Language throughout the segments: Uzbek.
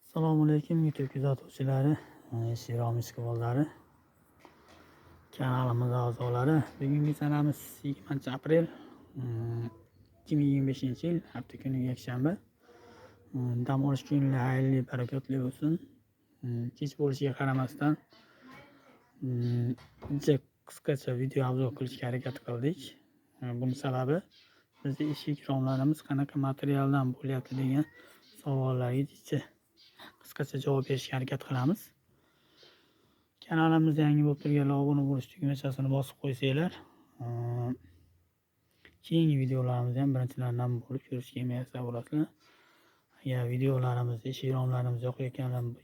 Assalomu alaykum YouTube kuzatuvchilari, Shirom ishqibozlari, kanalimiz a'zolari. Bugungi sanamiz 20-aprel 2025-yil, hafta kuni yakshanba. Dam olish kunlari xayrli, barakotli bo'lsin. Kech bo'lishiga qaramasdan qisqacha video obzor qilishga harakat qildik. Buning sababi bizning eshik romlarimiz qanaqa materialdan bo'lyapti degan savollarga qisqacha javob berishga harakat qilamiz. Kanalimizda yangi bo'lib turganlar obuna bo'lish tugmachasini bosib qo'ysanglar, keyingi videolarimizni ham birinchilardan bo'lib ko'rishga muyassar bo'lasizlar. Agar videolarimiz, eshik romlarimiz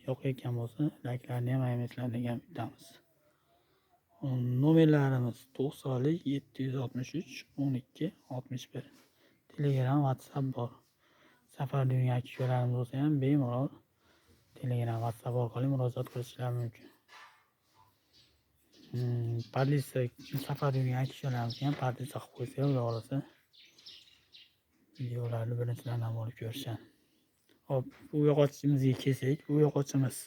yoqayotgan bo'lsa, layklarni ham ayamanglar degan umidamiz. Nomerlarimiz 90 763 12 61. Telegram, WhatsApp bor. Safar dunyo kishilarimiz bo'lsa ham bemalol Telegram, WhatsApp orqali murojaat qilishlari mumkin. Podlista safar dunyo kishilarimizga ham podlista qilib qo'ysa, xudo xolasa videolarni birinchilardan bo'lib ko'rishadi. Hop, bu yog'ochimizga kelsak, bu yog'ochimiz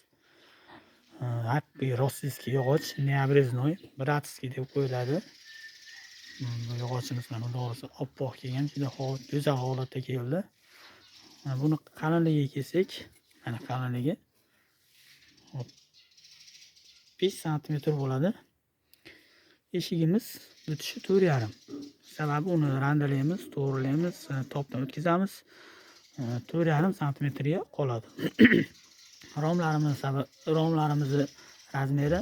haqiqiy rossiyskiy yog'och, neobreznoy, bratskiy deb qo'yiladi. Bu yog'ochimiz mana xudo xolasa oppoq kelgan, juda go'zal holatda keldi. Buni qalinligiga kelsak, mana qalinligi 5 cm bo'ladi. Eshigimiz butishi 4,5. Sababi uni randalaymiz, to'g'rilaymiz, topdan o'tkazamiz. 4,5 cm ga qoladi. Romlarimizni razmeri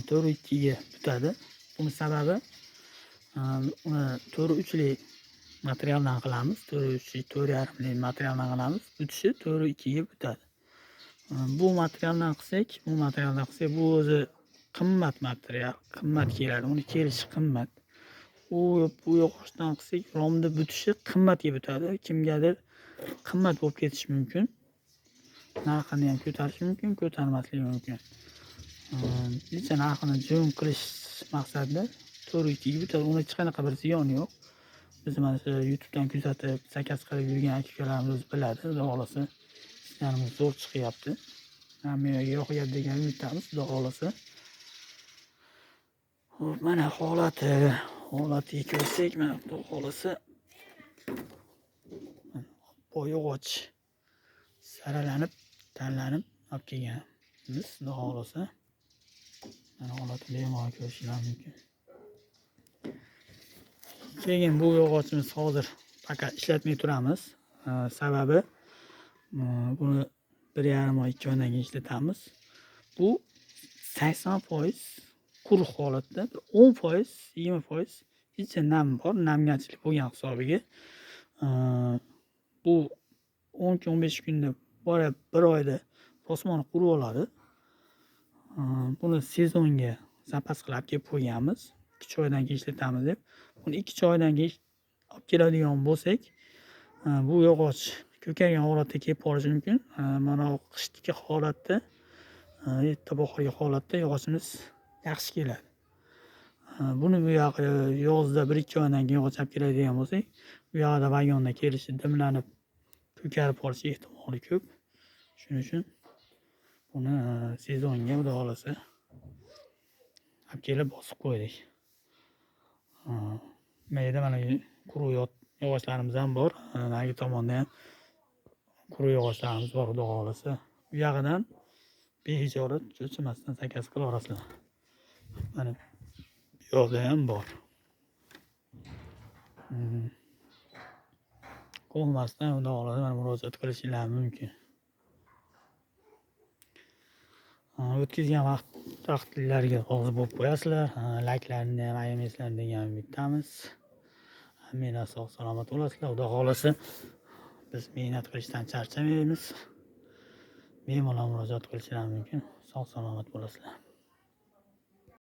4,2 ga butadi. Buning sababi uni 4,3 lik materialdan qilamiz. 4,5 lik materialdan qilamiz. Butishi 4,2 ga butadi. Bu materialdan qilsak, bu o'zi qimmat material, qimmat keladi. Uni kelishi qimmat. Bu yog'ochdan qilsak, romni butishi qimmatga butadi. Kimgadir qimmat bo'lib ketishi mumkin. Narxini ham ko'tarish mumkin, ko'tarmasligi mumkin. Necha narxini jum qilish maqsadida 4,2 ga butadi. Uni hech qanaqa bir ziyoni yo'q. Biz mana shu YouTubedan kuzatib, zakaz qilib yurgan akalarimiz biladi. Xudo xolasa ishlarimiz zo'r chiqyapti. Hammaga yoqyapti degan umiddamiz, xudo xolasa. Mana holatiga ko'rsak, mana xudo xolasa bu yog'och saralanib, tanlanib olib kelganmiz, xudo xolasa. Mana holatini bemalol ko'rishingiz mumkin. Keyin bu yog'ochimiz hozir faqat ishlatmay turamiz. Sababi buni 1,5 oy, 2 oydan keyin ishlatamiz. Bu 80% quruq holatda, 10%, 20% ichi nam bor, namgarchilik bo'lgan hisobiga. Bu 10-15 kunda borib 1 oyda osmoni qurib oladi. Buni sezonga zapas qilib kelib qo'yganmiz. 2 oydan keyin ishlatamiz deb. Buni 2 oydan keyin olib keladigan bo'lsak, bu yog'och ko'kargan holatda kelib qolishi mumkin. Mana qishdagi holatda, erta bahorgi holatda yog'ochimiz yaxshi keladi. Buni bu yoqqa yozda 1-2 oydan keyin yog'och olib keladigan bo'lsak, bu yoqda vagonda kelishi dimlanib, ko'karib qolishi ehtimoli ko'p. Shuning uchun buni sezonga xudo xolasa olib kelib bosib qo'ydik. Mayda mana quruq yog'ochlarimiz ham bor. Nagi tomonda ham quruq yog'ochlarimiz bor, xudo xolasa. Bu yoqdan behijolat cho'chimasdan zakaz qila olasizlar. Mana bu yoqda ham bor. Qo'lmasdan xudo xolasa mana murojaat qilishingiz mumkin. O'tkazgan vaqtlarga rozi bo'lib qo'yasizlar. Layklarni ham ayamaysizlar degan umiddamiz. Hammanglar sog' salomat bo'lasizlar. Xudo xolasa biz mehnat qilishdan charchamaymiz. Bemalol murojaat qilishingiz mumkin. Sog' salomat bo'lasizlar.